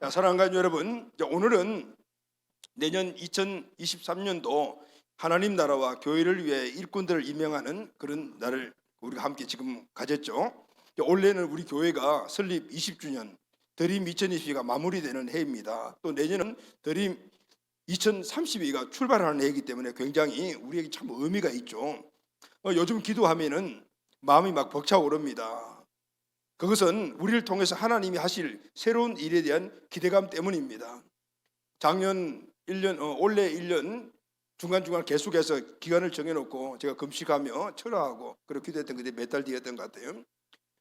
사랑하는 여러분, 오늘은 내년 2023년도 하나님 나라와 교회를 위해 일꾼들을 임명하는 그런 날을 우리가 함께 지금 가졌죠. 올해는 우리 교회가 설립 20주년 드림 2022가 마무리되는 해입니다. 또 내년은 드림 2032가 출발하는 해이기 때문에 굉장히 우리에게 참 의미가 있죠. 요즘 기도하면은 마음이 막 벅차오릅니다. 그것은 우리를 통해서 하나님이 하실 새로운 일에 대한 기대감 때문입니다. 작년 1년, 올해 1년 중간중간 계속해서 기간을 정해놓고 제가 금식하며 철화하고 그렇게 기도했던 그때 몇 달 뒤였던 것 같아요.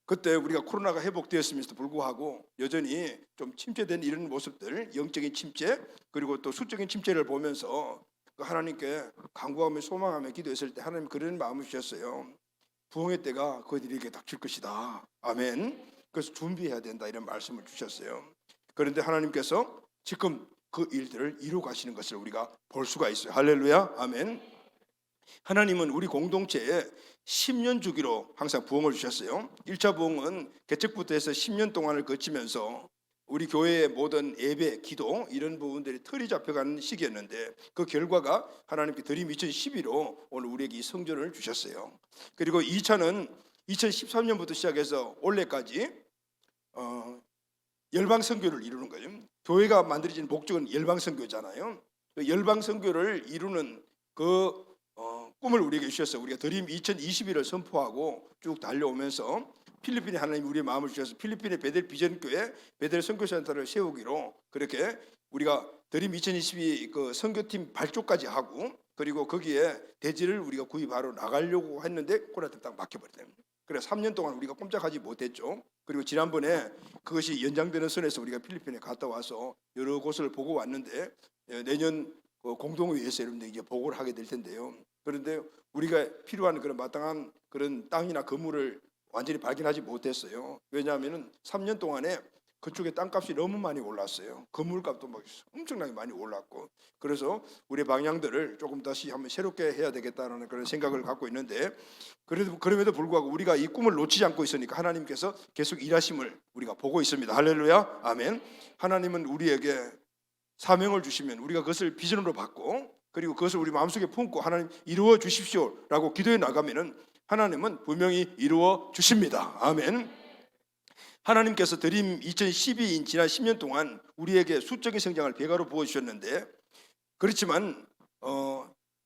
그때 우리가 코로나가 회복되었음에도 불구하고 여전히 좀 침체된 이런 모습들, 영적인 침체 그리고 또 수적인 침체를 보면서 하나님께 간구하며 소망하며 기도했을 때 하나님 그런 마음을 주셨어요. 부흥의 때가 그들에게 닥칠 것이다. 아멘. 그래서 준비해야 된다 이런 말씀을 주셨어요. 그런데 하나님께서 지금 그 일들을 이루어 가시는 것을 우리가 볼 수가 있어요. 할렐루야. 아멘. 하나님은 우리 공동체에 10년 주기로 항상 부흥을 주셨어요. 1차 부흥은 개척부터 해서 10년 동안을 거치면서 우리 교회의 모든 예배, 기도 이런 부분들이 틀이 잡혀가는 시기였는데 그 결과가 하나님께 드림 2012로 오늘 우리에게 이 성전을 주셨어요. 그리고 2차는 2013년부터 시작해서 올해까지 열방선교를 이루는 거예요. 교회가 만들어진 목적은 열방선교잖아요. 열방선교를 이루는 그 꿈을 우리에게 주셨어요. 우리가 드림 2021을 선포하고 쭉 달려오면서 필리핀에 하나님 우리의 마음을 주셔서 필리핀의 베델 비전교회 베델 선교센터를 세우기로 그렇게 우리가 드림 2022 그 선교팀 발족까지 하고 그리고 거기에 대지를 우리가 구입하러 나가려고 했는데 코로나 때문에 딱 막혀버렸어요. 그래서 3년 동안 우리가 꼼짝하지 못했죠. 그리고 지난번에 그것이 연장되는 선에서 우리가 필리핀에 갔다 와서 여러 곳을 보고 왔는데 내년 공동회의에서 여러분들 이제 보고를 하게 될 텐데요. 그런데 우리가 필요한 그런 마땅한 그런 땅이나 건물을 완전히 발견하지 못했어요. 왜냐하면 3년 동안에 그쪽에 땅값이 너무 많이 올랐어요. 건물값도 막 엄청나게 많이 올랐고 그래서 우리의 방향들을 조금 다시 한번 새롭게 해야 되겠다는 그런 생각을 갖고 있는데 그럼에도 불구하고 우리가 이 꿈을 놓치지 않고 있으니까 하나님께서 계속 일하심을 우리가 보고 있습니다. 할렐루야. 아멘. 하나님은 우리에게 사명을 주시면 우리가 그것을 비전으로 받고 그리고 그것을 우리 마음속에 품고 하나님 이루어 주십시오라고 기도해 나가면은 하나님은 분명히 이루어 주십니다. 아멘. 하나님께서 드림 2012인 지난 10년 동안 우리에게 수적인 성장을 배가로 부어주셨는데 그렇지만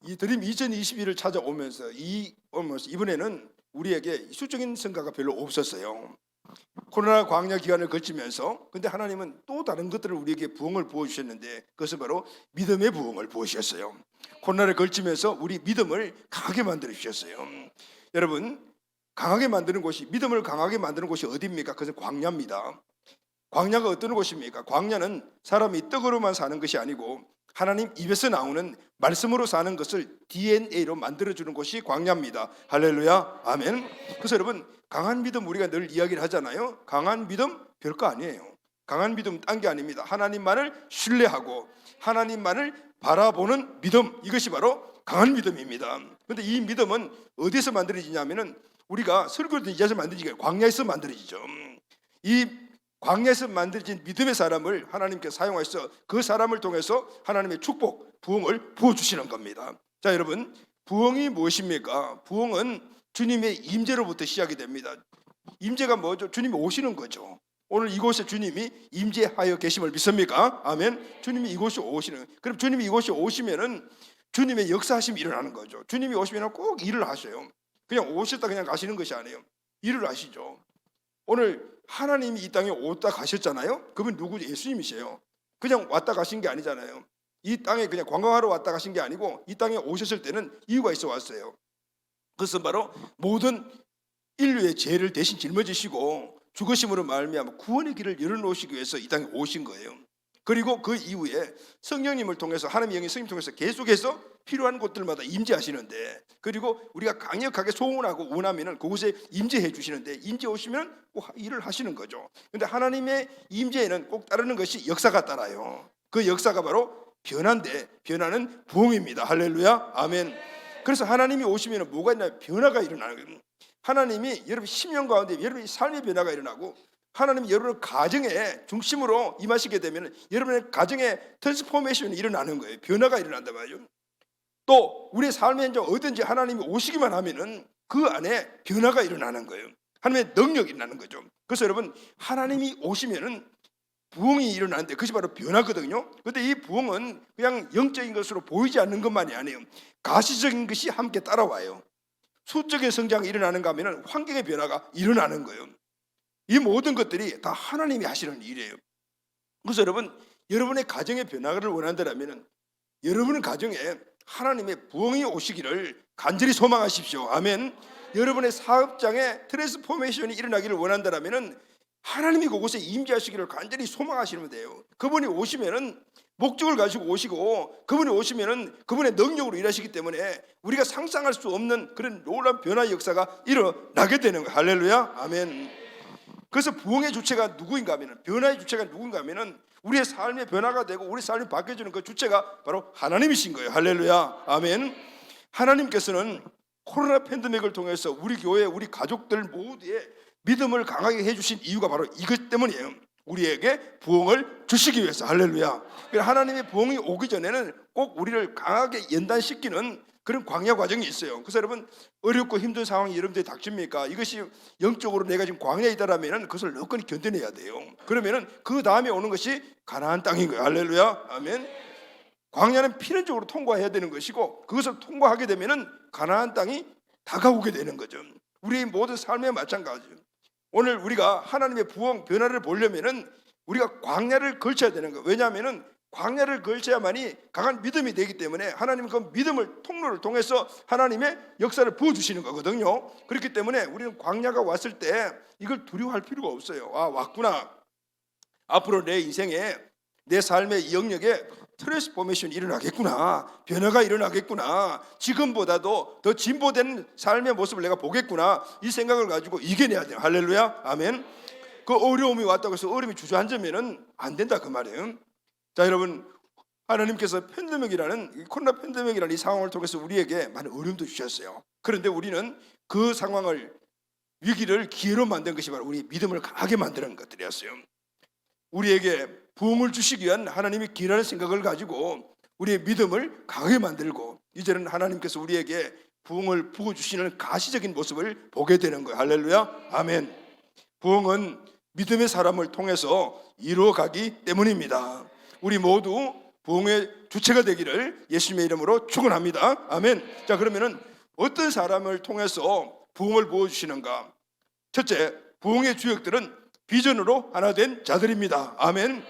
이 드림 2021을 찾아오면서 이번에는 우리에게 수적인 성과가 별로 없었어요. 코로나 광야 기간을 거치면서 근데 하나님은 또 다른 것들을 우리에게 부흥을 부어주셨는데 그것은 바로 믿음의 부흥을 부어주셨어요. 코로나를 걸치면서 우리 믿음을 강하게 만들어 주셨어요. 여러분 강하게 만드는 곳이 믿음을 강하게 만드는 곳이 어디입니까? 그것은 광야입니다. 광야가 어떤 곳입니까? 광야는 사람이 떡으로만 사는 것이 아니고 하나님 입에서 나오는 말씀으로 사는 것을 DNA로 만들어주는 곳이 광야입니다. 할렐루야. 아멘. 그래서 여러분 강한 믿음 우리가 늘 이야기를 하잖아요. 강한 믿음 별거 아니에요. 강한 믿음 딴 게 아닙니다. 하나님만을 신뢰하고 하나님만을 바라보는 믿음 이것이 바로 강한 믿음입니다. 그런데 이 믿음은 어디서 만들어지냐면은 우리가 설교를 이제서 만들어지게 광야에서 만들어지죠. 이 광야에서 만들어진 믿음의 사람을 하나님께서 사용하셔서 그 사람을 통해서 하나님의 축복, 부흥을 부어주시는 겁니다. 자 여러분 부흥이 무엇입니까? 부흥은 주님의 임재로부터 시작이 됩니다. 임재가 뭐죠? 주님이 오시는 거죠. 오늘 이곳에 주님이 임재하여 계심을 믿습니까? 아멘. 주님이 이곳에 오시는. 그럼 주님이 이곳에 오시면은 주님의 역사하심이 일어나는 거죠. 주님이 오시면 꼭 일을 하셔요. 그냥 오셨다 그냥 가시는 것이 아니에요. 일을 하시죠. 오늘 하나님이 이 땅에 왔다 가셨잖아요. 그분 누구죠? 예수님이세요. 그냥 왔다 가신 게 아니잖아요. 이 땅에 그냥 관광하러 왔다 가신 게 아니고 이 땅에 오셨을 때는 이유가 있어 왔어요. 그것은 바로 모든 인류의 죄를 대신 짊어지시고 죽으심으로 말미암아 구원의 길을 열어놓으시기 위해서 이 땅에 오신 거예요. 그리고 그 이후에 성령님을 통해서 하나님의 영이 성령님을 통해서 계속해서 필요한 곳들마다 임재하시는데 그리고 우리가 강력하게 소원하고 원하면은 그곳에 임재해 주시는데 임재 오시면 꼭 일을 하시는 거죠. 그런데 하나님의 임재에는 꼭 따르는 것이 역사가 따라요. 그 역사가 바로 변화인데 변화는 부흥입니다. 할렐루야. 아멘. 그래서 하나님이 오시면 뭐가 있나 변화가 일어나는 거예요. 하나님이 여러분 10년 가운데 여러분의 삶의 변화가 일어나고 하나님이 여러분의 가정의 중심으로 임하시게 되면 여러분의 가정에 트랜스포메이션이 일어나는 거예요. 변화가 일어난단 말이죠. 또 우리의 삶에 이제 어딘지 하나님이 오시기만 하면은 그 안에 변화가 일어나는 거예요. 하나님의 능력이 일어나는 거죠. 그래서 여러분, 하나님이 오시면은 부흥이 일어나는데 그것이 바로 변화거든요. 그런데 이 부흥은 그냥 영적인 것으로 보이지 않는 것만이 아니에요. 가시적인 것이 함께 따라와요. 수적인 성장이 일어나는가 하면 환경의 변화가 일어나는 거예요. 이 모든 것들이 다 하나님이 하시는 일이에요. 그래서 여러분, 여러분의 가정의 변화를 원한다면 여러분의 가정에 하나님의 부흥이 오시기를 간절히 소망하십시오. 아멘. 여러분의 사업장에 트랜스포메이션이 일어나기를 원한다면 하나님이 그곳에 임재하시기를 간절히 소망하시면 돼요. 그분이 오시면은 목적을 가지고 오시고, 그분이 오시면은 그분의 능력으로 일하시기 때문에 우리가 상상할 수 없는 그런 놀라운 변화의 역사가 일어나게 되는 거예요. 할렐루야. 아멘. 그래서 부흥의 주체가 누구인가 하면은, 변화의 주체가 누군가 하면은 우리의 삶의 변화가 되고 우리 삶이 바뀌어지는 그 주체가 바로 하나님이신 거예요. 할렐루야. 아멘. 하나님께서는 코로나 팬데믹을 통해서 우리 교회, 우리 가족들 모두의 믿음을 강하게 해주신 이유가 바로 이것 때문이에요. 우리에게 부흥을 주시기 위해서. 할렐루야. 하나님의 부흥이 오기 전에는 꼭 우리를 강하게 연단시키는 그런 광야 과정이 있어요. 그래서 여러분, 어렵고 힘든 상황이 여러분들이 닥칩니까? 이것이 영적으로 내가 지금 광야에 있다라면 그것을 여건히 견뎌내야 돼요. 그러면은 그 다음에 오는 것이 가나안 땅인 거예요. 할렐루야. 아멘. 광야는 필연적으로 통과해야 되는 것이고, 그것을 통과하게 되면은 가나안 땅이 다가오게 되는 거죠. 우리의 모든 삶에 마찬가지예요. 오늘 우리가 하나님의 부흥 변화를 보려면은 우리가 광야를 걸쳐야 되는 거예요. 왜냐하면은 광야를 걸쳐야만이 강한 믿음이 되기 때문에 하나님은 그 믿음을 통로를 통해서 하나님의 역사를 부어주시는 거거든요. 그렇기 때문에 우리는 광야가 왔을 때 이걸 두려워할 필요가 없어요. 아, 왔구나. 앞으로 내 인생에, 내 삶의 영역에 트랜스포메이션이 일어나겠구나, 변화가 일어나겠구나, 지금보다도 더 진보된 삶의 모습을 내가 보겠구나, 이 생각을 가지고 이겨내야 돼요. 할렐루야. 아멘. 그 어려움이 왔다고 해서 어려움이 주저앉으면 안 된다 그 말이에요. 자, 여러분, 하나님께서 팬데믹이라는, 이 코로나 팬데믹이라는 이 상황을 통해서 우리에게 많은 어려움도 주셨어요. 그런데 우리는 그 상황을, 위기를 기회로 만든 것이 바로 우리 믿음을 강하게 만드는 것들이었어요. 우리에게 부흥을 주시기 위한 하나님이 기회라는 생각을 가지고 우리의 믿음을 강하게 만들고, 이제는 하나님께서 우리에게 부흥을 부어주시는 가시적인 모습을 보게 되는 거예요. 할렐루야. 아멘. 부흥은 믿음의 사람을 통해서 이루어가기 때문입니다. 우리 모두 부흥의 주체가 되기를 예수님의 이름으로 축원합니다. 아멘. 자, 그러면은 어떤 사람을 통해서 부흥을 부어주시는가? 첫째, 부흥의 주역들은 비전으로 하나 된 자들입니다. 아멘.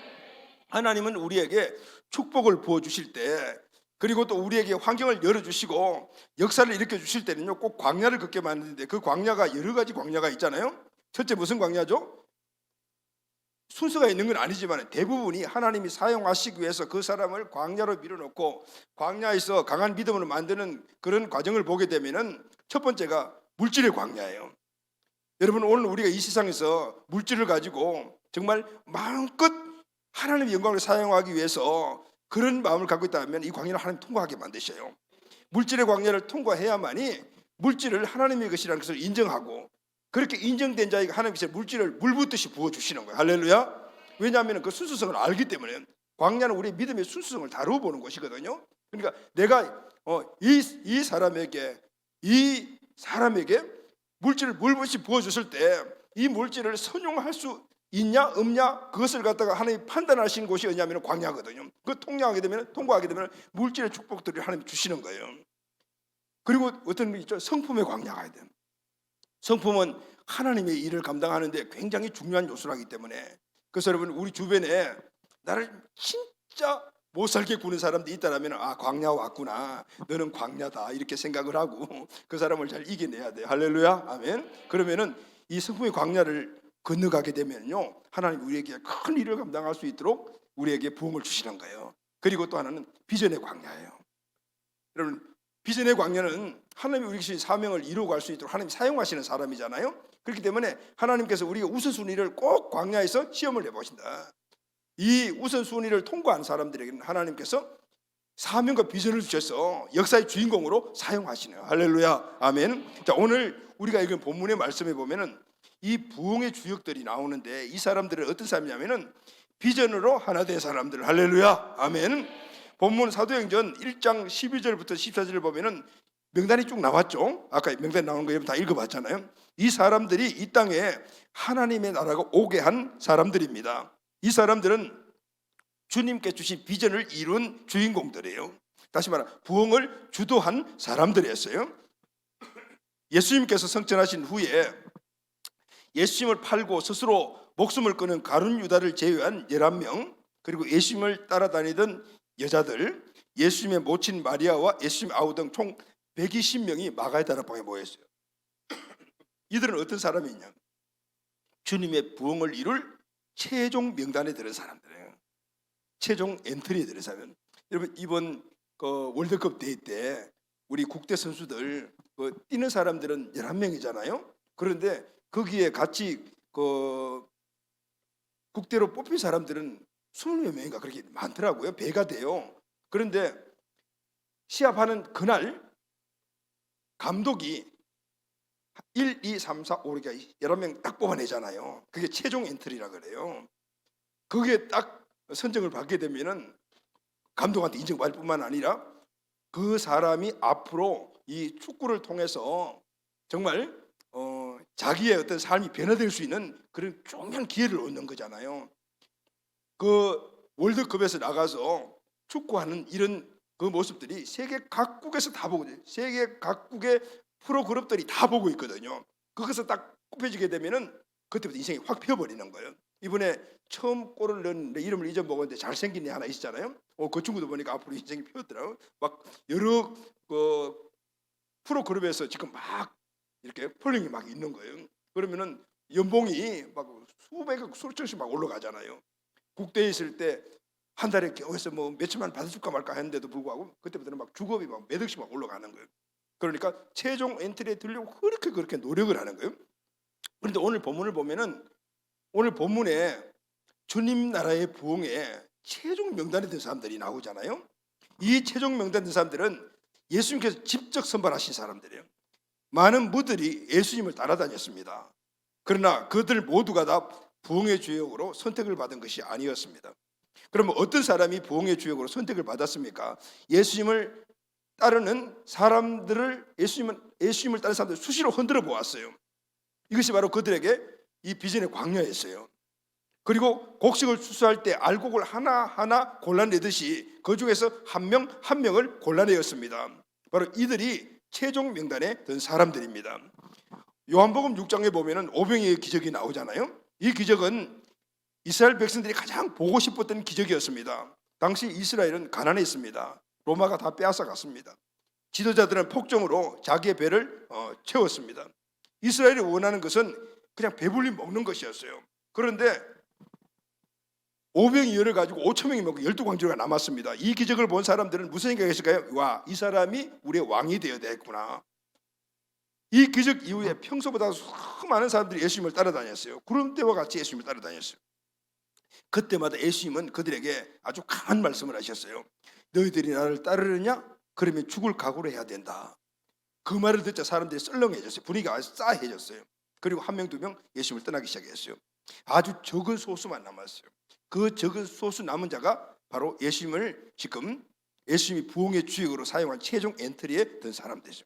하나님은 우리에게 축복을 부어주실 때, 그리고 또 우리에게 환경을 열어주시고 역사를 일으켜주실 때는요, 꼭 광야를 걷게 만드는데, 그 광야가 여러 가지 광야가 있잖아요. 첫째, 무슨 광야죠? 순서가 있는 건 아니지만 대부분이 하나님이 사용하시기 위해서 그 사람을 광야로 밀어놓고 광야에서 강한 믿음으로 만드는 그런 과정을 보게 되면은, 첫 번째가 물질의 광야예요. 여러분, 오늘 우리가 이 세상에서 물질을 가지고 정말 마음껏 하나님의 영광을 사용하기 위해서 그런 마음을 갖고 있다면 이 광야를 하나님 통과하게 만드셔요. 물질의 광야를 통과해야만이 물질을 하나님의 것이라는 것을 인정하고, 그렇게 인정된 자에게 하나님께서 물질을 물붓듯이 부어주시는 거예요. 할렐루야. 왜냐하면 그 순수성을 알기 때문에. 광야는 우리의 믿음의 순수성을 다루어 보는 것이거든요. 그러니까 내가 이 사람에게 물질을 물붓이 부어줬을 때 이 물질을 선용할 수 있냐 없냐, 그것을 갖다가 하나님이 판단하시는 곳이 어디냐면 광야거든요. 그 통과하게 되면 물질의 축복들을 하나님이 주시는 거예요. 그리고 어떤 게 있죠? 성품의 광야가 돼요. 성품은 하나님의 일을 감당하는데 굉장히 중요한 요소라기 때문에. 그래서 여러분, 우리 주변에 나를 진짜 못 살게 구는 사람들이 있다면, 아, 광야 왔구나, 너는 광야다, 이렇게 생각을 하고 그 사람을 잘 이겨내야 돼요. 할렐루야. 아멘. 그러면은 이 성품의 광야를 건너가게 되면요, 하나님 우리에게 큰 일을 감당할 수 있도록 우리에게 부흥을 주시는 거예요. 그리고 또 하나는 비전의 광야예요. 여러분, 비전의 광야는 하나님이 우리 주신 사명을 이루어 갈 수 있도록 하나님이 사용하시는 사람이잖아요. 그렇기 때문에 하나님께서 우리가 우선순위를 꼭 광야에서 시험을 해보신다. 이 우선순위를 통과한 사람들에게는 하나님께서 사명과 비전을 주셔서 역사의 주인공으로 사용하시네요. 할렐루야. 아멘. 자, 오늘 우리가 읽은 본문의 말씀에 보면은 이 부흥의 주역들이 나오는데 이 사람들은 어떤 사람이냐면은 비전으로 하나 된 사람들. 할렐루야, 아멘. 본문 사도행전 1장 12절부터 14절을 보면은 명단이 쭉 나왔죠. 아까 명단 나오는 거 여러분 다 읽어봤잖아요. 이 사람들이 이 땅에 하나님의 나라가 오게 한 사람들입니다. 이 사람들은 주님께 주신 비전을 이룬 주인공들이에요. 다시 말하면 부흥을 주도한 사람들이었어요. 예수님께서 성천하신 후에 예수님을 팔고 스스로 목숨을 끊은 가룟 유다를 제외한 11명, 그리고 예수님을 따라다니던 여자들, 예수님의 모친 마리아와 예수님 아우 등 총 120명이 마가의 다락방에 모였어요. 이들은 어떤 사람이냐? 주님의 부흥을 이룰 최종 명단에 들은 사람들이에요. 최종 엔트리에 들은 사람. 여러분 이번 월드컵 대회 때 우리 국대 선수들 뛰는 사람들은 11명이잖아요. 그런데 거기에 같이 국대로 뽑힌 사람들은 20몇 명인가 그렇게 많더라고요. 배가 돼요. 그런데 시합하는 그날 감독이 1, 2, 3, 4, 5 이렇게 11명 딱 뽑아내잖아요. 그게 최종 엔트리라 그래요. 그게 딱 선정을 받게 되면은 감독한테 인정받을 뿐만 아니라 그 사람이 앞으로 이 축구를 통해서 정말 자기의 어떤 삶이 변화될 수 있는 그런 중요한 기회를 얻는 거잖아요. 그 월드컵에서 나가서 축구하는 이런 그 모습들이 세계 각국에서 다 보고 있어요. 세계 각국의 프로 그룹들이 다 보고 있거든요. 거기서 딱 꼽혀지게 되면은 그때부터 인생이 확 피어버리는 거예요. 이번에 처음 골을 넣은 이름을 잊어먹었는데 잘생긴 애 하나 있잖아요. 그 친구도 보니까 앞으로 인생이 피었더라고요. 막 여러 프로 그룹에서 지금 막 이렇게 폴링이 막 있는 거예요. 그러면은 연봉이 막 수백억 수천씩 막 올라가잖아요. 국대에 있을 때 한 달에 겨우해서 뭐 몇천만 받아줄까 말까 했는데도 불구하고 그때부터는 막 주급이 막 몇 억씩 막 올라가는 거예요. 그러니까 최종 엔트리에 들려고 그렇게 노력을 하는 거예요. 그런데 오늘 본문을 보면은 오늘 본문에 주님 나라의 부흥에 최종 명단에 든 사람들이 나오잖아요. 이 최종 명단에 든 사람들은 예수님께서 직접 선발하신 사람들이에요. 많은 무들이 예수님을 따라다녔습니다. 그러나 그들 모두가 다 부흥의 주역으로 선택을 받은 것이 아니었습니다. 그러면 어떤 사람이 부흥의 주역으로 선택을 받았습니까? 예수님을 따르는 사람들을 예수님을 따르는 사람들 수시로 흔들어 보았어요. 이것이 바로 그들에게 이 비전의 광야였어요. 그리고 곡식을 추수할 때 알곡을 하나하나 골라내듯이 그 중에서 한 명 한 명을 골라내었습니다. 바로 이들이 최종 명단에 든 사람들입니다. 요한복음 6장에 보면은 오병이의 기적이 나오잖아요. 이 기적은 이스라엘 백성들이 가장 보고 싶었던 기적이었습니다. 당시 이스라엘은 가난했습니다. 로마가 다 빼앗아 갔습니다. 지도자들은 폭정으로 자기의 배를 채웠습니다. 이스라엘이 원하는 것은 그냥 배불리 먹는 것이었어요. 그런데 오병이어를 가지고 5천 명이 먹고 12광주가 남았습니다. 이 기적을 본 사람들은 무슨 생각이 했을까요? 와, 이 사람이 우리의 왕이 되어야 되겠구나. 이 기적 이후에 평소보다 수많은 사람들이 예수님을 따라다녔어요. 구름대와 같이 예수님을 따라다녔어요. 그때마다 예수님은 그들에게 아주 강한 말씀을 하셨어요. 너희들이 나를 따르느냐? 그러면 죽을 각오를 해야 된다. 그 말을 듣자 사람들이 썰렁해졌어요. 분위기가 아주 싸해졌어요. 그리고 한 명, 두 명 예수님을 떠나기 시작했어요. 아주 적은 소수만 남았어요. 그 적은 소수 남은 자가 바로 예수님이 부흥의 주역으로 사용한 최종 엔트리에 든 사람들이죠.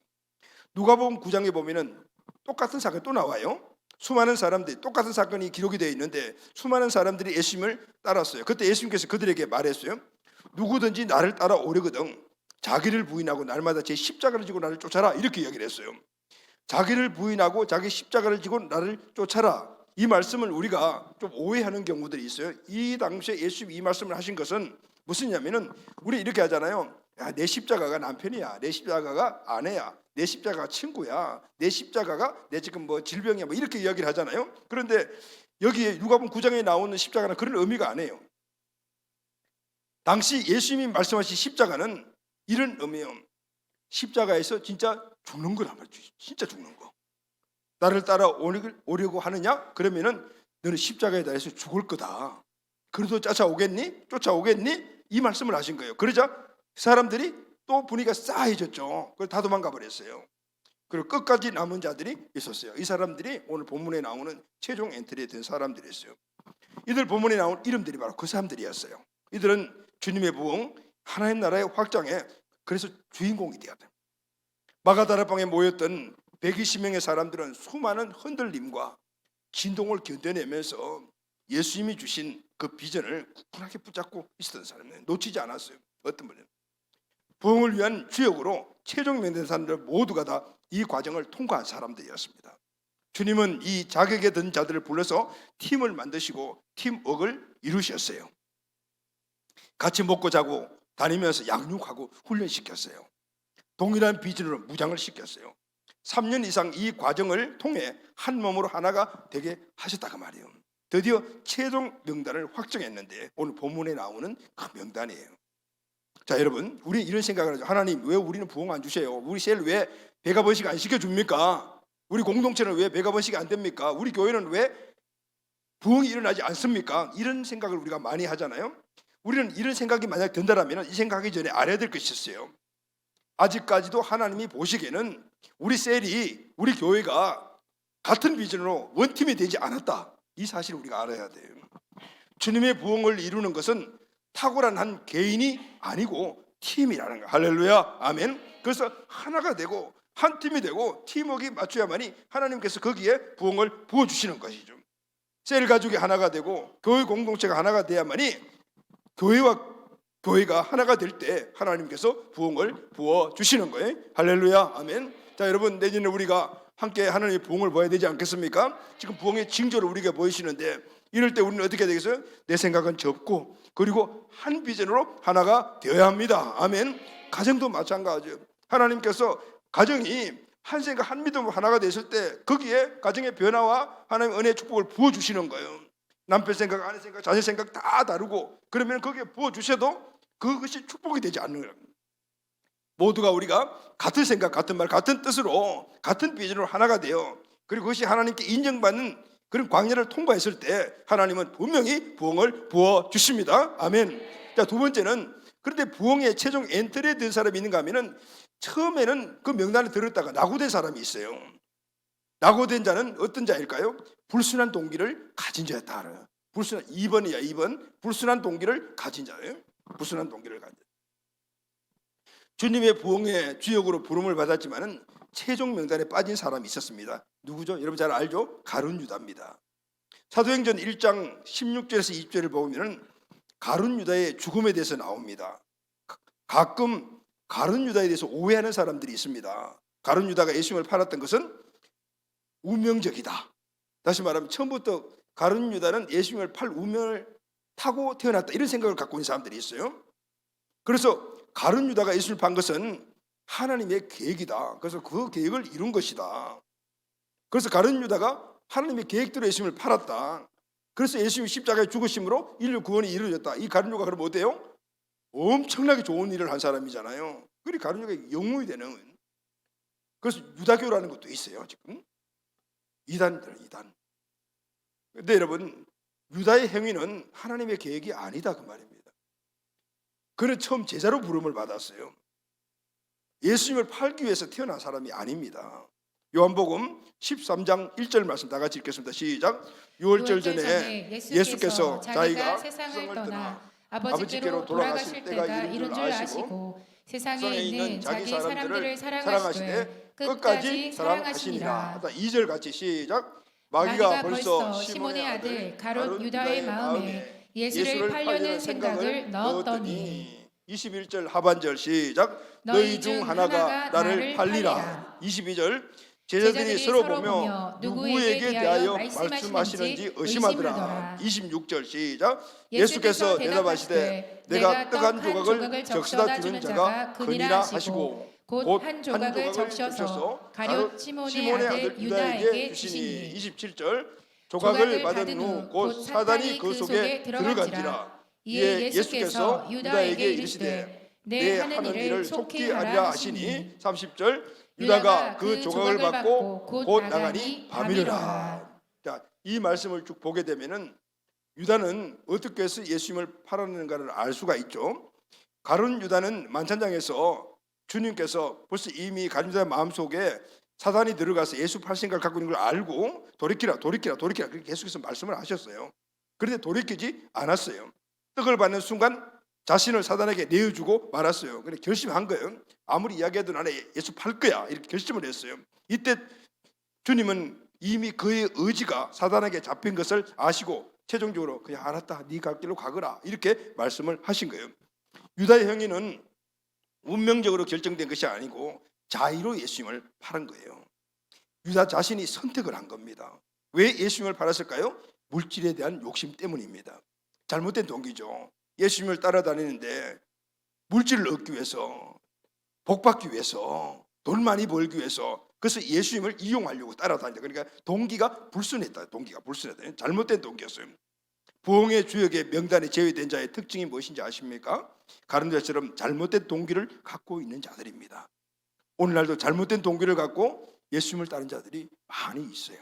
누가복음 9장에 보면은 똑같은 사건이 또 나와요. 수많은 사람들이 똑같은 사건이 기록이 되어 있는데 수많은 사람들이 예수님을 따랐어요. 그때 예수님께서 그들에게 말했어요. 누구든지 나를 따라오려거든 자기를 부인하고 날마다 제 십자가를 지고 나를 쫓아라, 이렇게 이야기를 했어요. 자기를 부인하고 자기 십자가를 지고 나를 쫓아라, 이 말씀을 우리가 좀 오해하는 경우들이 있어요. 이 당시에 예수님이 이 말씀을 하신 것은 무슨냐면은 우리 이렇게 하잖아요. 야, 내 십자가가 남편이야, 내 십자가가 아내야, 내 십자가가 친구야, 내 십자가가 내 지금 뭐 질병이야, 뭐 이렇게 이야기를 하잖아요. 그런데 여기에 누가복음 9장에 나오는 십자가는 그런 의미가 아니에요. 당시 예수님이 말씀하신 십자가는 이런 의미예요. 십자가에서 진짜 죽는 거란 말이죠. 진짜 죽는 거. 나를 따라오려고 하느냐? 그러면은 너는 십자가에 달려서 죽을 거다. 그래도 쫓아오겠니? 이 말씀을 하신 거예요. 그러자 사람들이 또 분위기가 싸해졌죠. 그래서 다 도망가 버렸어요. 그리고 끝까지 남은 자들이 있었어요. 이 사람들이 오늘 본문에 나오는 최종 엔트리에 든 사람들이었어요. 이들 본문에 나온 이름들이 바로 그 사람들이었어요. 이들은 주님의 부흥, 하나님 나라의 확장에 그래서 주인공이 되어야 돼요. 마가다라방에 모였던 120명의 사람들은 수많은 흔들림과 진동을 견뎌내면서 예수님이 주신 그 비전을 굳건하게 붙잡고 있었던 사람들, 놓치지 않았어요. 어떤 분은 부흥을 위한 주역으로 최종 면된 사람들 모두가 다 이 과정을 통과한 사람들이었습니다. 주님은 이 자격에 든 자들을 불러서 팀을 만드시고 팀워크를 이루셨어요. 같이 먹고 자고 다니면서 양육하고 훈련시켰어요. 동일한 비전으로 무장을 시켰어요. 3년 이상 이 과정을 통해 한 몸으로 하나가 되게 하셨다고 말이에요. 드디어 최종 명단을 확정했는데 오늘 본문에 나오는 그 명단이에요. 자, 여러분, 우리 이런 생각을 하죠. 하나님, 왜 우리는 부흥 안 주세요? 우리 셀 왜 배가 번식 안 시켜줍니까? 우리 공동체는 왜 배가 번식이 안 됩니까? 우리 교회는 왜 부흥이 일어나지 않습니까? 이런 생각을 우리가 많이 하잖아요. 우리는 이런 생각이 만약 든다면 이 생각하기 전에 알아야 될 것이 있어요. 아직까지도 하나님이 보시기에는 우리 셀이, 우리 교회가 같은 비전으로 원팀이 되지 않았다. 이 사실을 우리가 알아야 돼요. 주님의 부흥을 이루는 것은 탁월한 한 개인이 아니고 팀이라는 거예요. 할렐루야, 아멘. 그래서 하나가 되고 한 팀이 되고 팀워크가 맞춰야만이 하나님께서 거기에 부흥을 부어주시는 것이죠. 셀 가족이 하나가 되고 교회 공동체가 하나가 돼야만이 교회와 교회가 하나가 될 때 하나님께서 부흥을 부어주시는 거예요. 할렐루야, 아멘. 자, 여러분, 내년에 우리가 함께 하나님의 부흥을 보아야 되지 않겠습니까? 지금 부흥의 징조를 우리가 보이시는데 이럴 때 우리는 어떻게 되겠어요? 내 생각은 접고 그리고 한 비전으로 하나가 되어야 합니다. 아멘. 가정도 마찬가지예요. 하나님께서 가정이 한 생각 한 믿음으로 하나가 됐을 때 거기에 가정의 변화와 하나님의 은혜의 축복을 부어주시는 거예요. 남편 생각, 아내 생각, 자녀 생각 다 다르고 그러면 거기에 부어주셔도 그것이 축복이 되지 않는 거예요. 모두가 우리가 같은 생각, 같은 말, 같은 뜻으로 같은 비전으로 하나가 돼요. 그리고 그것이 하나님께 인정받는 그런 광야를 통과했을 때 하나님은 분명히 부흥을 부어주십니다. 아멘. 자, 두 번째는 그런데 부흥의 최종 엔트리에 든 사람이 있는가 하면은 처음에는 그 명단을 들었다가 낙오된 사람이 있어요. 낙오된 자는 어떤 자일까요? 불순한 동기를 가진 자였다 알아요. 불순한 2번이야. 2번 불순한 동기를 가진 자예요. 불순한 동기를 가진 자. 주님의 부흥의 주역으로 부름을 받았지만은 최종 명단에 빠진 사람이 있었습니다. 누구죠? 여러분 잘 알죠? 가룟 유다입니다. 사도행전 1장 16절에서 20절을 보면은 가룟 유다의 죽음에 대해서 나옵니다. 가끔 가룟 유다에 대해서 오해하는 사람들이 있습니다. 가룟 유다가 예수님을 팔았던 것은 운명적이다. 다시 말하면 처음부터 가룟 유다는 예수님을 팔 운명을 타고 태어났다 이런 생각을 갖고 있는 사람들이 있어요. 그래서 가룟 유다가 예수님을 판 것은 하나님의 계획이다. 그래서 그 계획을 이룬 것이다. 그래서 가룟 유다가 하나님의 계획대로 예수님을 팔았다. 그래서 예수님이 십자가에 죽으심으로 인류 구원이 이루어졌다. 이 가룟 유다가 그럼 어때요? 엄청나게 좋은 일을 한 사람이잖아요. 그리 가룟 유다가 영웅이 되는. 그래서 유다교라는 것도 있어요. 지금 이단들, 이단. 근데 여러분, 유다의 행위는 하나님의 계획이 아니다 그 말입니다. 그는 처음 제자로 부름을 받았어요. 예수님을 팔기 위해서 태어난 사람이 아닙니다. 요한복음 13장 1절 말씀 다 같이 읽겠습니다. 시작. 6월절 전에 예수께서 자기가 세상을 떠나 아버지께로 돌아가실 때가 이른 줄 아시고 세상에 있는 자기 사람들을 사랑하시되 끝까지 사랑하시니라. 2절 같이 시작. 마귀가 벌써 시몬의 아들 가룟 유다의 마음에 예수를 팔려는 생각을 넣었더니 21절 하반절 시작. 너희 중 하나가 나를 팔리라. 22절 제자들이 서로 보며 누구에게 대하여 말씀하시는지 의심하더라. 26절 시작. 예수께서 대답하시되 내가 떡 한 조각을 적셔다 주는 자가 그니라 하시고 곧 한 조각을 적셔서 가룟 시몬의 아들 유다에게 주시니. 27절 조각을 받은 후 곧 사단이 그 속에 들어간지라. 이에 예수께서 유다에게 이르시되 내 하는 일을 속히 하리라 하시니. 30절 유다가 그 조각을 받고 곧 나가니 밤이라. 자, 이 말씀을 쭉 보게 되면은 유다는 어떻게 해서 예수님을 팔았는가를 알 수가 있죠. 가룟 유다는 만찬장에서 주님께서 벌써 이미 가룟 유다의 마음속에 사단이 들어가서 예수 팔 생각을 갖고 있는 걸 알고 돌이키라 그렇게 계속해서 말씀을 하셨어요. 그런데 돌이키지 않았어요. 떡을 받는 순간 자신을 사단에게 내어주고 말았어요. 그래 결심한 거예요. 아무리 이야기해도 나는 예수 팔 거야 이렇게 결심을 했어요. 이때 주님은 이미 그의 의지가 사단에게 잡힌 것을 아시고 최종적으로 그냥 알았다 네 갈 길로 가거라 이렇게 말씀을 하신 거예요. 유다의 행위는 운명적으로 결정된 것이 아니고 자의로 예수님을 팔은 거예요. 유다 자신이 선택을 한 겁니다. 왜 예수님을 팔았을까요? 물질에 대한 욕심 때문입니다. 잘못된 동기죠. 예수님을 따라다니는데 물질을 얻기 위해서, 복받기 위해서, 돈 많이 벌기 위해서, 그래서 예수님을 이용하려고 따라다니다. 그러니까 동기가 불순했다. 잘못된 동기였어요. 부흥의 주역의 명단에 제외된 자의 특징이 무엇인지 아십니까? 가룟유다처럼 잘못된 동기를 갖고 있는 자들입니다. 오늘날도 잘못된 동기를 갖고 예수님을 따르는 자들이 많이 있어요.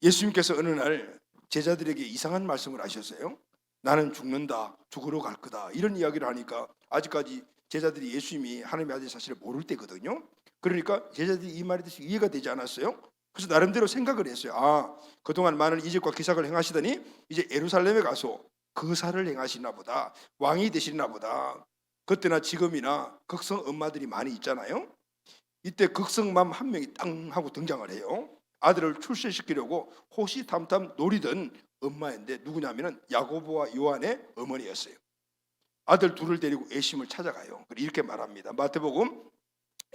예수님께서 어느 날 제자들에게 이상한 말씀을 하셨어요. 나는 죽는다, 죽으러 갈 거다 이런 이야기를 하니까 아직까지 제자들이 예수님이 하나님의 아들 사실을 모를 때거든요. 그러니까 제자들이 이 말에 대해서 이해가 되지 않았어요. 그래서 나름대로 생각을 했어요. 아, 그동안 많은 이적과 기사를 행하시더니 이제 예루살렘에 가서 거사를 행하시나 보다, 왕이 되시나 보다. 그때나 지금이나 극성 엄마들이 많이 있잖아요. 이때 극성맘 한 명이 땅 하고 등장을 해요. 아들을 출세시키려고 호시탐탐 노리던 엄마인데 누구냐면은 야고보와 요한의 어머니였어요. 아들 둘을 데리고 예수님을 찾아가요. 이렇게 말합니다. 마태복음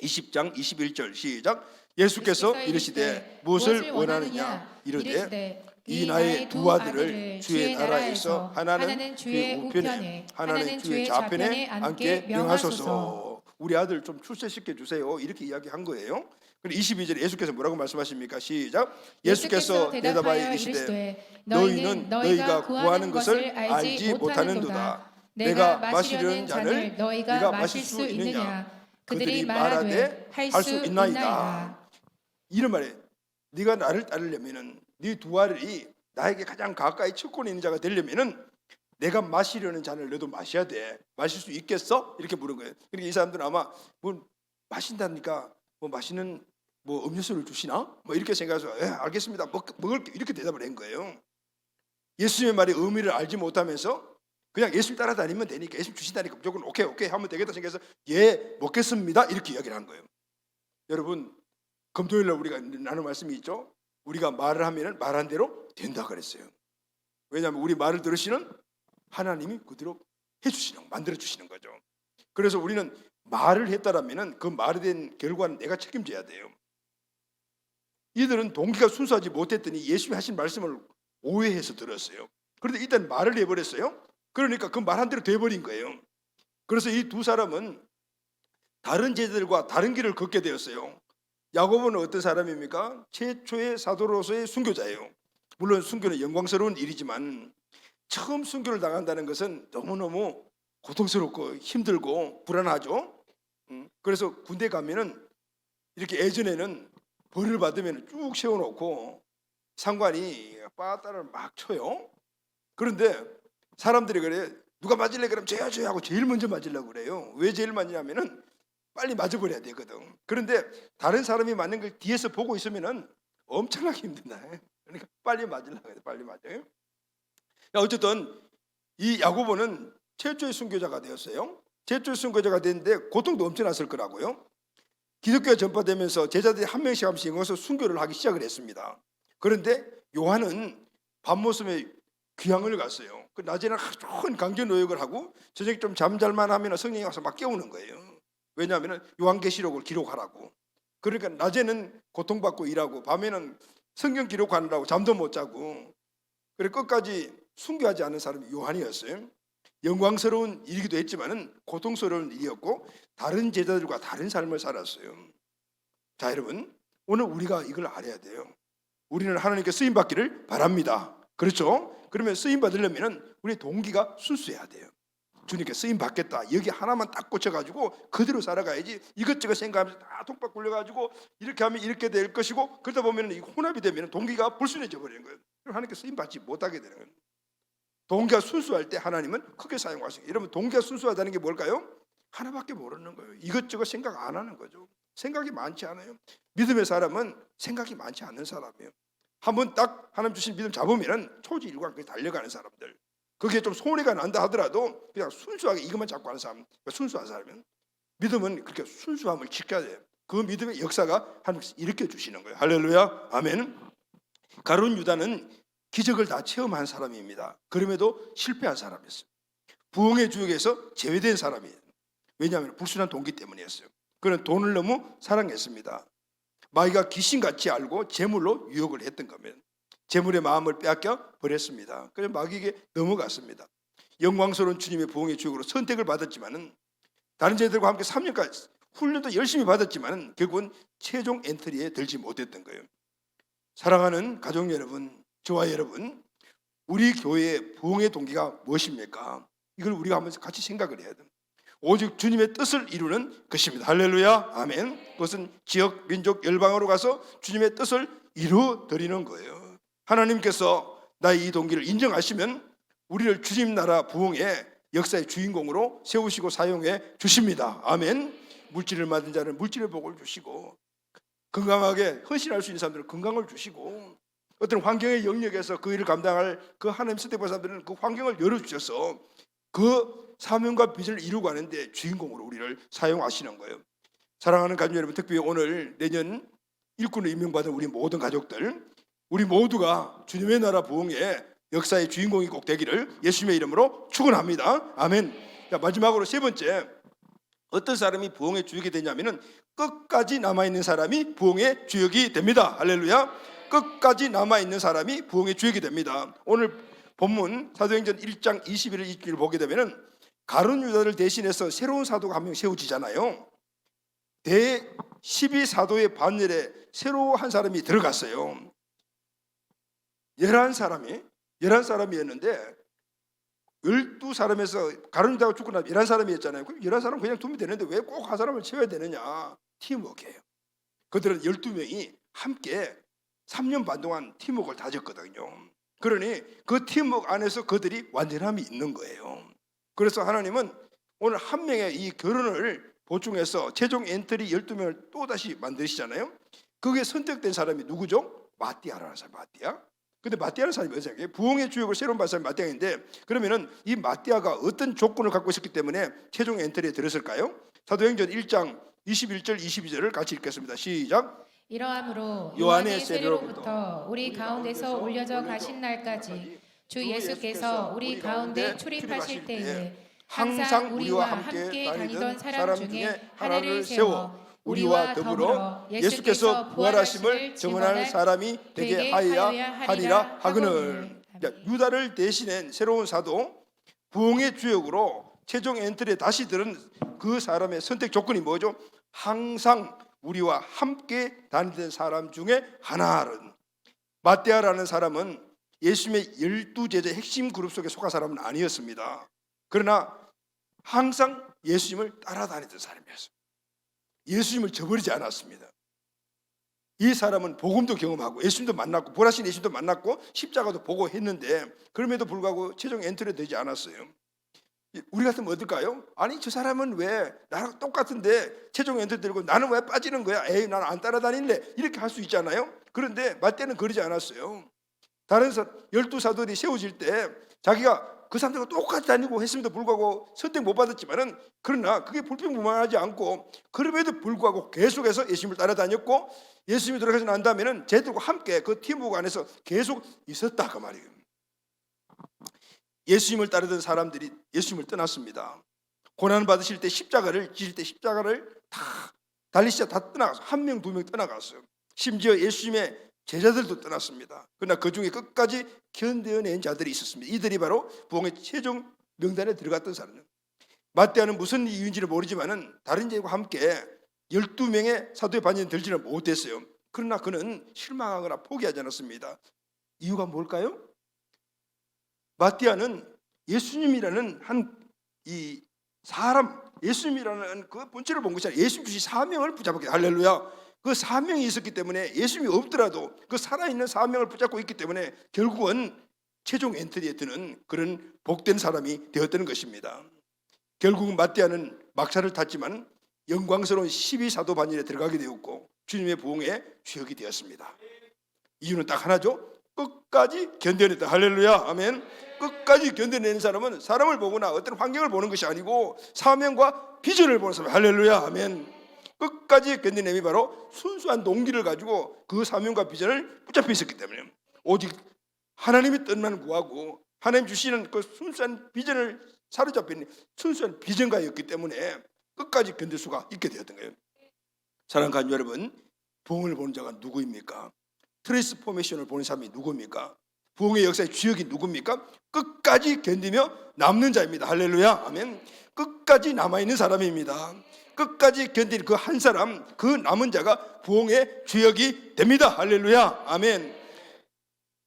20장 21절 시작. 예수께서 이르시되 무엇을 원하느냐 이르되 이 나의 두 아들을 주의 나라에서 하나는 주의 우편에 하나는 주의 좌편에 앉게 명하소서. 우리 아들 좀 출세시켜 주세요 이렇게 이야기한 거예요. 그리고 22절에 예수께서 뭐라고 말씀하십니까? 시작. 예수께서 대답하여 이르시되 너희는 너희가 구하는 것을 알지 못하는도다. 내가 마시려는 잔을 너희가 마실 수 있느냐? 그들이 말하되 할 수 있나이다. 이런 말에 네가 나를 따르려면은 네 두 아들이 나에게 가장 가까이 척권에 있는 자가 되려면은 내가 마시려는 잔을 너도 마셔야 돼. 마실 수 있겠어? 이렇게 물은 거예요. 그러니까 이 사람들은 아마 뭐 마신다니까 뭐 마시는 뭐 음료수를 주시나? 뭐 이렇게 생각해서 알겠습니다. 먹을게 이렇게 대답을 한 거예요. 예수님의 말의 의미를 알지 못하면서 그냥 예수님 따라다니면 되니까 예수님 주신다니까 무조건 오케이 하면 되겠다 생각해서 예 먹겠습니다 이렇게 이야기를 한 거예요. 여러분 금토일날 우리가 나눈 말씀이 있죠. 우리가 말을 하면 말한 대로 된다 그랬어요. 왜냐하면 우리 말을 들으시는 하나님이 그대로 해주시는 만들어 주시는 거죠. 그래서 우리는 말을 했다라면 그 말에 대한 결과는 내가 책임져야 돼요. 이들은 동기가 순수하지 못했더니 예수님이 하신 말씀을 오해해서 들었어요. 그런데 일단 말을 해버렸어요. 그러니까 그 말한 대로 돼버린 거예요. 그래서 이 두 사람은 다른 제자들과 다른 길을 걷게 되었어요. 야고보는 어떤 사람입니까? 최초의 사도로서의 순교자예요. 물론 순교는 영광스러운 일이지만 처음 순교를 당한다는 것은 너무너무 고통스럽고 힘들고 불안하죠. 그래서 군대 가면은 이렇게 예전에는 벌을 받으면 쭉 세워놓고 상관이 빠따를 막 쳐요. 그런데 사람들이 그래 누가 맞을래 그러면 저야 하고 제일 먼저 맞으려고 그래요. 왜 제일 맞냐면은 빨리 맞아버려야 되거든. 그런데 다른 사람이 맞는 걸 뒤에서 보고 있으면은 엄청나게 힘든다. 그러니까 빨리 맞으려고 해요. 빨리 맞아요. 어쨌든 이 야고보는 최초의 순교자가 되었어요. 최초의 순교자가 됐는데 고통도 엄청났을 거라고요. 기독교가 전파되면서 제자들이 한 명씩 영어서 순교를 하기 시작을 했습니다. 그런데 요한은 밤모섬에 귀향을 갔어요. 그 낮에는 큰 강제 노역을 하고 저녁에 좀 잠잘만 하면 성령이 와서 막 깨우는 거예요. 왜냐하면 요한계시록을 기록하라고. 그러니까 낮에는 고통받고 일하고 밤에는 성경 기록하느라고 잠도 못 자고. 그래 끝까지 순교하지 않은 사람이 요한이었어요. 영광스러운 일이기도 했지만은 고통스러운 일이었고 다른 제자들과 다른 삶을 살았어요. 자 여러분 오늘 우리가 이걸 알아야 돼요. 우리는 하나님께 쓰임 받기를 바랍니다. 그렇죠? 그러면 쓰임 받으려면 우리 동기가 순수해야 돼요. 주님께 쓰임 받겠다. 여기 하나만 딱 꽂혀가지고 그대로 살아가야지. 이것저것 생각하면서 다 톡박 굴려가지고 이렇게 하면 이렇게 될 것이고 그러다 보면 이 혼합이 되면 동기가 불순해져 버리는 거예요. 그럼 하나님께 쓰임 받지 못하게 되는 거예요. 동기가 순수할 때 하나님은 크게 사용하시고 여러분 동기가 순수하다는 게 뭘까요? 하나밖에 모르는 거예요. 이것저것 생각 안 하는 거죠. 생각이 많지 않아요. 믿음의 사람은 생각이 많지 않는 사람이에요. 한번 딱 하나님 주신 믿음 잡으면은 초지일관 달려가는 사람들. 그게 좀 손해가 난다 하더라도 그냥 순수하게 이것만 잡고 하는 사람, 순수한 사람은 믿음은 그렇게 순수함을 지켜야 돼요. 그 믿음의 역사가 하나님께서 일으켜 주시는 거예요. 할렐루야, 아멘. 가룟 유다는 기적을 다 체험한 사람입니다. 그럼에도 실패한 사람이었어요. 부흥의 주역에서 제외된 사람이에요. 왜냐하면 불순한 동기 때문이었어요. 그는 돈을 너무 사랑했습니다. 마귀가 귀신같이 알고 재물로 유혹을 했던 겁니다. 재물의 마음을 빼앗겨 버렸습니다. 그래서 마귀에게 넘어갔습니다. 영광스러운 주님의 부흥의 주역으로 선택을 받았지만은 다른 자들과 함께 3년간 훈련도 열심히 받았지만 결국은 최종 엔트리에 들지 못했던 거예요. 사랑하는 가족 여러분, 저와 여러분, 우리 교회의 부흥의 동기가 무엇입니까? 이걸 우리가 한번 같이 생각을 해야 됩니다. 오직 주님의 뜻을 이루는 것입니다. 할렐루야, 아멘. 그것은 지역, 민족, 열방으로 가서 주님의 뜻을 이루어 드리는 거예요. 하나님께서 나의 이 동기를 인정하시면 우리를 주님 나라 부흥의 역사의 주인공으로 세우시고 사용해 주십니다. 아멘. 물질을 받은 자는 물질의 복을 주시고, 건강하게 헌신할 수 있는 사람들은 건강을 주시고, 어떤 환경의 영역에서 그 일을 감당할 그 하나님 선택받은 사람들은 그 환경을 열어주셔서 그 사명과 비전을 이루고 가는데 주인공으로 우리를 사용하시는 거예요. 사랑하는 가족 여러분, 특별히 오늘 내년 일꾼으로 임명받은 우리 모든 가족들, 우리 모두가 주님의 나라 부흥의 역사의 주인공이 꼭 되기를 예수님의 이름으로 축원합니다. 아멘. 자, 마지막으로 세 번째, 어떤 사람이 부흥의 주역이 되냐면은 끝까지 남아있는 사람이 부흥의 주역이 됩니다. 할렐루야. 끝까지 남아있는 사람이 부흥의 주역이 됩니다. 오늘 본문 사도행전 1장 21절 22절 보게 되면은 가룟 유다를 대신해서 새로운 사도가 한 명 세워지잖아요. 대 12사도의 반열에 새로 한 사람이 들어갔어요. 11사람이었는데 12사람에서 가룟 유다가 죽고 나면 11사람이었잖아요. 그럼 11사람 그냥 두면 되는데 왜 꼭 한 사람을 채워야 되느냐? 팀워크예요. 그들은 12명이 함께 3년 반 동안 팀워크를 다졌거든요. 그러니 그 팀워크 안에서 그들이 완전함이 있는 거예요. 그래서 하나님은 오늘 한 명의 이 결혼을 보충해서 최종 엔트리 12명을 또다시 만드시잖아요. 그게 선택된 사람이 누구죠? 마띠아라는 사람. 마띠아. 근데 마띠아라는 사람이 어디서 부흥의 주역을 새로운 받은 사람이 마띠아인데, 그러면은 이 마띠아가 어떤 조건을 갖고 있었기 때문에 최종 엔트리에 들었을까요? 사도행전 1장 21절 22절을 같이 읽겠습니다. 시작. 이러함으로 요한의 세례로부터 우리 가운데서 올려져 가신 날까지 주 예수께서 우리 가운데 출입하실 때에 항상 우리와 함께 다니던 사람 중에 하나를 세워 우리와 더불어 예수께서 부활하심을 증언하는 사람이 되게 하여야 하리라 하거늘. 유다를 대신한 새로운 사도, 부흥의 주역으로 최종 엔트리에 다시 들은 그 사람의 선택 조건이 뭐죠? 항상 우리와 함께 다니던 사람 중에 하나는, 마띠아라는 사람은 예수님의 12제자의 핵심 그룹 속에 속한 사람은 아니었습니다. 그러나 항상 예수님을 따라다니던 사람이었습니다. 예수님을 저버리지 않았습니다. 이 사람은 복음도 경험하고 예수님도 만났고 부활하신 예수님도 만났고 십자가도 보고 했는데 그럼에도 불구하고 최종 엔트리 되지 않았어요. 우리 같으면 어떨까요? 아니 저 사람은 왜 나랑 똑같은데 최종 엔트리 들고 나는 왜 빠지는 거야? 에이 나는 안 따라다닐래. 이렇게 할 수 있잖아요. 그런데 마태는 그러지 않았어요. 다른 12사도들이 세워질 때 자기가 그 사람들과 똑같이 다니고 했음에도 불구하고 선택 못 받았지만은, 그러나 그게 불평불만하지 않고 그럼에도 불구하고 계속해서 예수님을 따라다녔고, 예수님이 돌아가시고 난 다음에는 쟤들과 함께 그 팀워크 안에서 계속 있었다 그 말이에요. 예수님을 따르던 사람들이 예수님을 떠났습니다. 고난 받으실 때 십자가를 지실 때 십자가를 다 달리시자 다 떠나가서 한 명 두 명 떠나갔어요. 심지어 예수님의 제자들도 떠났습니다. 그러나 그 중에 끝까지 견뎌낸 자들이 있었습니다. 이들이 바로 부흥의 최종 명단에 들어갔던 사람들. 마태는 무슨 이유인지는 모르지만은 다른 자들과 함께 12명의 사도의 반열에 들지는 못했어요. 그러나 그는 실망하거나 포기하지 않았습니다. 이유가 뭘까요? 마띠아는 예수님이라는 한 이 사람, 예수님이라는 그 본질을 본 것이 아니라 예수님 주신 사명을 붙잡았기, 할렐루야. 그 사명이 있었기 때문에 예수님이 없더라도 그 살아있는 사명을 붙잡고 있기 때문에 결국은 최종 엔트리에 드는 그런 복된 사람이 되었다는 것입니다. 결국은 마띠아는 막차를 탔지만 영광스러운 12사도 반열에 들어가게 되었고 주님의 부흥의 주역이 되었습니다. 이유는 딱 하나죠. 끝까지 견뎌냈다. 할렐루야. 아멘. 끝까지 견뎌내는 사람은 사람을 보거나 어떤 환경을 보는 것이 아니고 사명과 비전을 보는 사람. 할렐루야. 아멘. 끝까지 견뎌냄이 바로 순수한 동기를 가지고 그 사명과 비전을 붙잡혀 있었기 때문에 오직 하나님의 뜻만 구하고 하나님 주시는 그 순수한 비전을 사로잡혀 있는 순수한 비전가였기 때문에 끝까지 견딜 수가 있게 되었던 거예요. 사랑하는 가족 여러분, 부흥을 보는 자가 누구입니까? 트랜스포메이션을 보는 사람이 누구입니까? 부흥의 역사의 주역이 누굽니까? 끝까지 견디며 남는 자입니다. 할렐루야. 아멘. 끝까지 남아있는 사람입니다. 끝까지 견디는 그 한 사람, 그 남은 자가 부흥의 주역이 됩니다. 할렐루야. 아멘.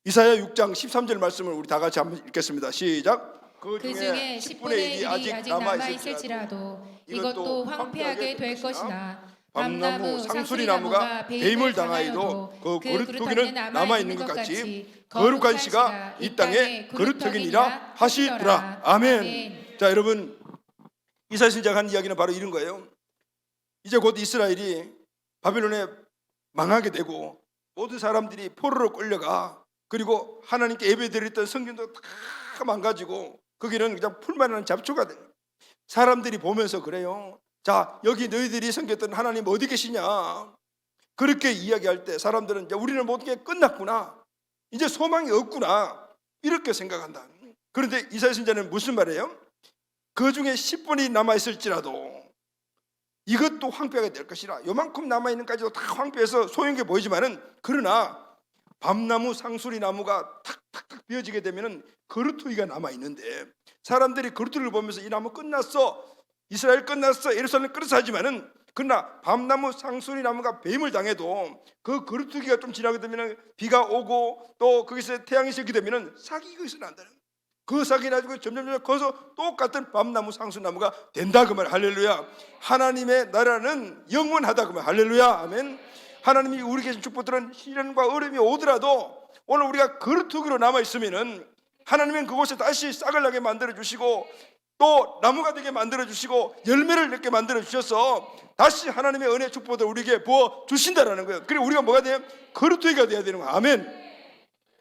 이사야 6장 13절 말씀을 우리 다 같이 한번 읽겠습니다. 시작. 그 중에 10분의 1이 아직 남아있을지라도 이것도 황폐하게 될 것이나 밤나무 상수리나무가 배임을 당하여도 그 그루터기는 남아있는 것 같이 거룩한 씨가 이 땅에 그루터기니라 하시더라. 아멘. 자, 여러분, 이사야 선지자가 한 이야기는 바로 이런 거예요. 이제 곧 이스라엘이 바빌론에 망하게 되고 모든 사람들이 포로로 끌려가, 그리고 하나님께 예배드렸던 성전도 다 망가지고 거기는 그냥 풀만한 잡초가 돼. 사람들이 보면서 그래요. 자, 여기 너희들이 섬겼던 하나님 어디 계시냐? 그렇게 이야기할 때 사람들은 이제 우리는 모든 게 끝났구나, 이제 소망이 없구나, 이렇게 생각한다. 그런데 이사야 선지자는 무슨 말이에요? 그 중에 10분이 남아있을지라도 이것도 황폐하게 될 것이라. 요만큼 남아있는까지도 다 황폐해서 소용있게 보이지만은, 그러나 밤나무 상수리 나무가 탁탁탁 비어지게 되면은 그루터기가 남아있는데, 사람들이 그루터기를 보면서 이 나무 끝났어, 이스라엘 끝났어, 예루살렘 끝났어 하지만은, 그러나 밤나무 상수리 나무가 배임을 당해도 그 그루터기가 좀 지나게 되면은 비가 오고 또 거기서 태양이 셀게 되면은 싹이 거기서 난다는, 그 싹이 나지고 점점 커서 똑같은 밤나무 상수나무가 된다 그 말. 할렐루야. 하나님의 나라는 영원하다 그 말. 할렐루야. 아멘. 하나님이 우리에게 주신 축복들은 시련과 어려움이 오더라도 오늘 우리가 그루터기로 남아 있으면은 하나님은 그곳에 다시 싹을 나게 만들어 주시고 또 나무가 되게 만들어 주시고 열매를 맺게 만들어 주셔서 다시 하나님의 은혜 축복을 우리에게 부어 주신다라는 거예요. 그리고 우리가 뭐가 돼요? 그루터기가 돼야 되는 거예요. 아멘.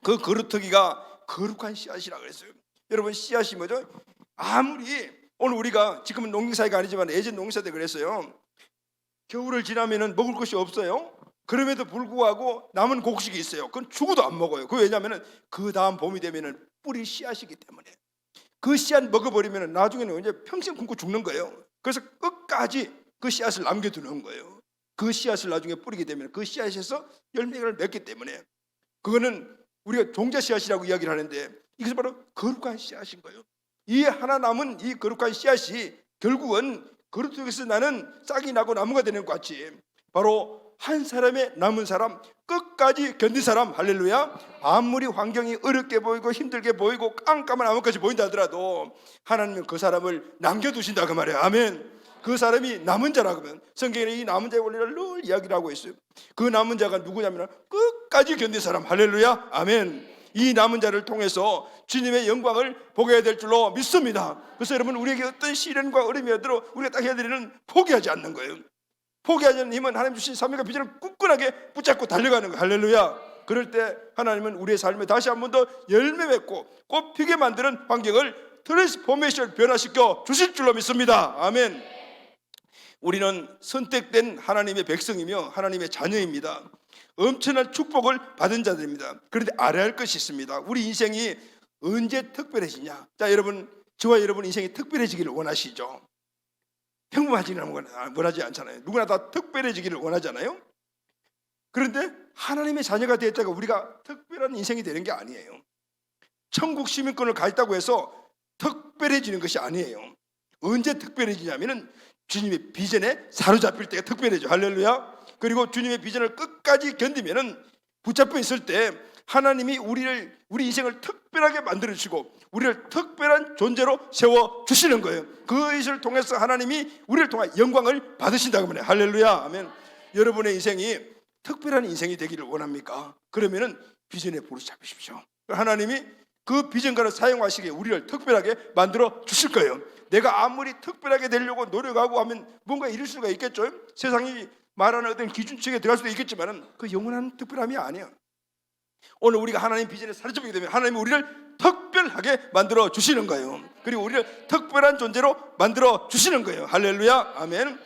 그 그루터기가 거룩한 씨앗이라고 그랬어요. 여러분, 씨앗이 뭐죠? 아무리 오늘 우리가 지금은 농경사회가 아니지만 예전 농사 때 그랬어요. 겨울을 지나면은 먹을 것이 없어요. 그럼에도 불구하고 남은 곡식이 있어요. 그건 죽어도 안 먹어요. 그 왜냐하면은 그 다음 봄이 되면은 뿌리 씨앗이기 때문에 그 씨앗 먹어버리면은 나중에는 이제 평생 굶고 죽는 거예요. 그래서 끝까지 그 씨앗을 남겨두는 거예요. 그 씨앗을 나중에 뿌리게 되면 그 씨앗에서 열매를 맺기 때문에, 그거는 우리가 종자 씨앗이라고 이야기를 하는데 이것은 바로 거룩한 씨앗인 거예요. 이 하나 남은 이 거룩한 씨앗이 결국은 그루터기에서 나는 싹이 나고 나무가 되는 것 같이 바로 한 사람의 남은 사람, 끝까지 견딘 사람. 할렐루야. 아무리 환경이 어렵게 보이고 힘들게 보이고 깜깜한 암흑같이 보인다 하더라도 하나님은 그 사람을 남겨두신다 그 말이에요. 아멘. 그 사람이 남은 자라고 하면 성경에는 이 남은 자의 원리를 늘 이야기를 하고 있어요. 그 남은 자가 누구냐면 끝까지 견딘 사람. 할렐루야. 아멘. 이 남은 자를 통해서 주님의 영광을 보게 될 줄로 믿습니다. 그래서 여러분, 우리에게 어떤 시련과 어려움이 오더라도 우리가 딱 해야 되는 포기하지 않는 거예요. 포기하지 않는 힘은 하나님 주신 사명과 비전을 굳건하게 붙잡고 달려가는 거예요. 할렐루야. 그럴 때 하나님은 우리의 삶에 다시 한 번 더 열매 맺고 꽃 피게 만드는 환경을 트랜스포메이션 변화시켜 주실 줄로 믿습니다. 아멘. 우리는 선택된 하나님의 백성이며 하나님의 자녀입니다. 엄청난 축복을 받은 자들입니다. 그런데 알아야 할 것이 있습니다. 우리 인생이 언제 특별해지냐? 자, 여러분, 저와 여러분 인생이 특별해지기를 원하시죠? 평범하지는 원하지 않잖아요. 누구나 다 특별해지기를 원하잖아요. 그런데 하나님의 자녀가 되었다가 우리가 특별한 인생이 되는 게 아니에요. 천국 시민권을 가졌다고 해서 특별해지는 것이 아니에요. 언제 특별해지냐면은 주님의 비전에 사로잡힐 때가 특별해져. 할렐루야. 그리고 주님의 비전을 끝까지 견디면은 붙잡혀 있을 때 하나님이 우리 인생을 특별하게 만들어 주시고 우리를 특별한 존재로 세워 주시는 거예요. 그것을 통해서 하나님이 우리를 통해 영광을 받으신다고 하면 할렐루야. 아멘. 여러분의 인생이 특별한 인생이 되기를 원합니까? 그러면은 비전에 부르 잡으십시오. 하나님이 그 비전가를 사용하시기에 우리를 특별하게 만들어 주실 거예요. 내가 아무리 특별하게 되려고 노력하고 하면 뭔가 이룰 수가 있겠죠. 세상이 말하는 어떤 기준치에 들어갈 수도 있겠지만 그 영원한 특별함이 아니에요. 오늘 우리가 하나님 비전에 사로잡히게 되면 하나님이 우리를 특별하게 만들어 주시는 거예요. 그리고 우리를 특별한 존재로 만들어 주시는 거예요. 할렐루야, 아멘.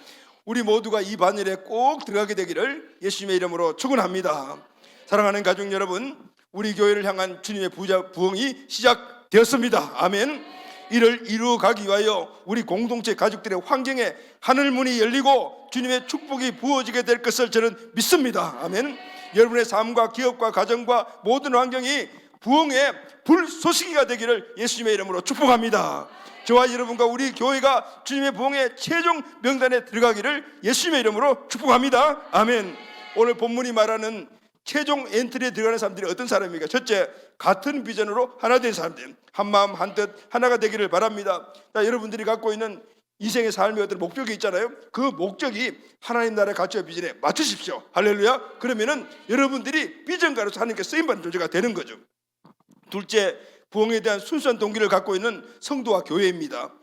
우리 모두가 이 반열에 꼭 들어가게 되기를 예수님의 이름으로 축원합니다. 사랑하는 가족 여러분, 우리 교회를 향한 주님의 부흥이 시작되었습니다. 아멘. 이를 이루어가기 위하여 우리 공동체 가족들의 환경에 하늘 문이 열리고 주님의 축복이 부어지게 될 것을 저는 믿습니다. 아멘. 여러분의 삶과 기업과 가정과 모든 환경이 부흥의 불쏘시개가 되기를 예수님의 이름으로 축복합니다. 저와 여러분과 우리 교회가 주님의 부흥의 최종 명단에 들어가기를 예수님의 이름으로 축복합니다. 아멘. 오늘 본문이 말하는 최종 엔트리에 들어가는 사람들이 어떤 사람입니까? 첫째, 같은 비전으로 하나 된 사람들, 한 마음 한 뜻 하나가 되기를 바랍니다. 자, 여러분들이 갖고 있는 인생의 삶의 어떤 목적이 있잖아요. 그 목적이 하나님 나라의 가치와 비전에 맞추십시오. 할렐루야. 그러면은 여러분들이 비전가로서 하나님께 쓰임받는 존재가 되는 거죠. 둘째, 부흥에 대한 순수한 동기를 갖고 있는 성도와 교회입니다.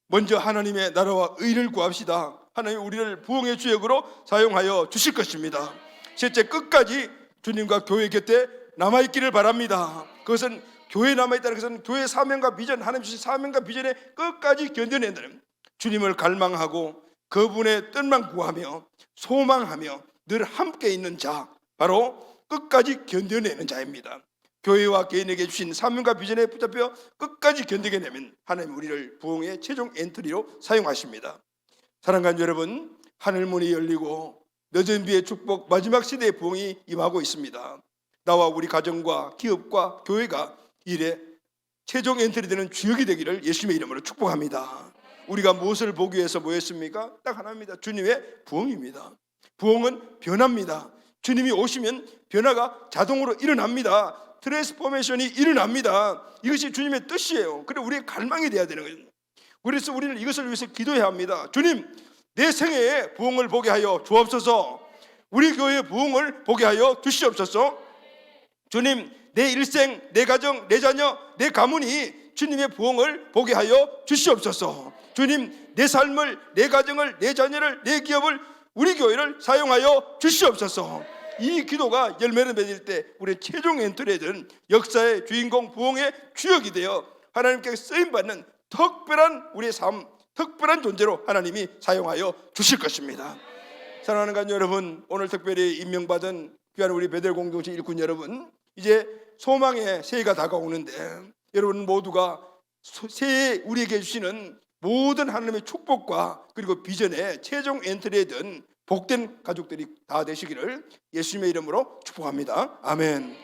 먼저 하나님의 나라와 의를 구합시다. 하나님 우리를 부흥의 주역으로 사용하여 주실 것입니다. 셋째, 끝까지 주님과 교회 곁에 남아있기를 바랍니다. 그것은 교회에 남아있다는 것은 교회의 사명과 비전, 하나님 주신 사명과 비전에 끝까지 견뎌낸다는, 주님을 갈망하고 그분의 뜻만 구하며 소망하며 늘 함께 있는 자, 바로 끝까지 견뎌내는 자입니다. 교회와 개인에게 주신 사명과 비전에 붙잡혀 끝까지 견디게 되면 하나님 우리를 부흥의 최종 엔트리로 사용하십니다. 사랑하는 여러분, 하늘문이 열리고 늦은 비의 축복, 마지막 시대의 부흥이 임하고 있습니다. 나와 우리 가정과 기업과 교회가 일에 최종 엔트리 되는 주역이 되기를 예수님의 이름으로 축복합니다. 우리가 무엇을 보기 위해서 모였습니까? 딱 하나입니다. 주님의 부흥입니다. 부흥은 변화입니다. 주님이 오시면 변화가 자동으로 일어납니다. 트랜스포메이션이 일어납니다. 이것이 주님의 뜻이에요. 그래 우리의 갈망이 돼야 되는 거예요. 그래서 우리는 이것을 위해서 기도해야 합니다. 주님, 내 생애에 부흥을 보게 하여 주옵소서. 우리 교회의 부흥을 보게 하여 주시옵소서. 주님, 내 일생, 내 가정, 내 자녀, 내 가문이 주님의 부흥을 보게 하여 주시옵소서. 주님, 내 삶을, 내 가정을, 내 자녀를, 내 기업을, 우리 교회를 사용하여 주시옵소서. 이 기도가 열매를 맺을 때 우리 최종 엔트리에 든 역사의 주인공, 부흥의 주역이 되어 하나님께 쓰임받는 특별한 우리의 삶, 특별한 존재로 하나님이 사용하여 주실 것입니다. 사랑하는 가족 여러분, 오늘 특별히 임명받은 귀한 우리 베델 공동체 일꾼 여러분, 이제 소망의 새해가 다가오는데 여러분 모두가 새해 우리에게 주시는 모든 하나님의 축복과 그리고 비전의 최종 엔트리에 든 복된 가족들이 다 되시기를 예수님의 이름으로 축복합니다. 아멘.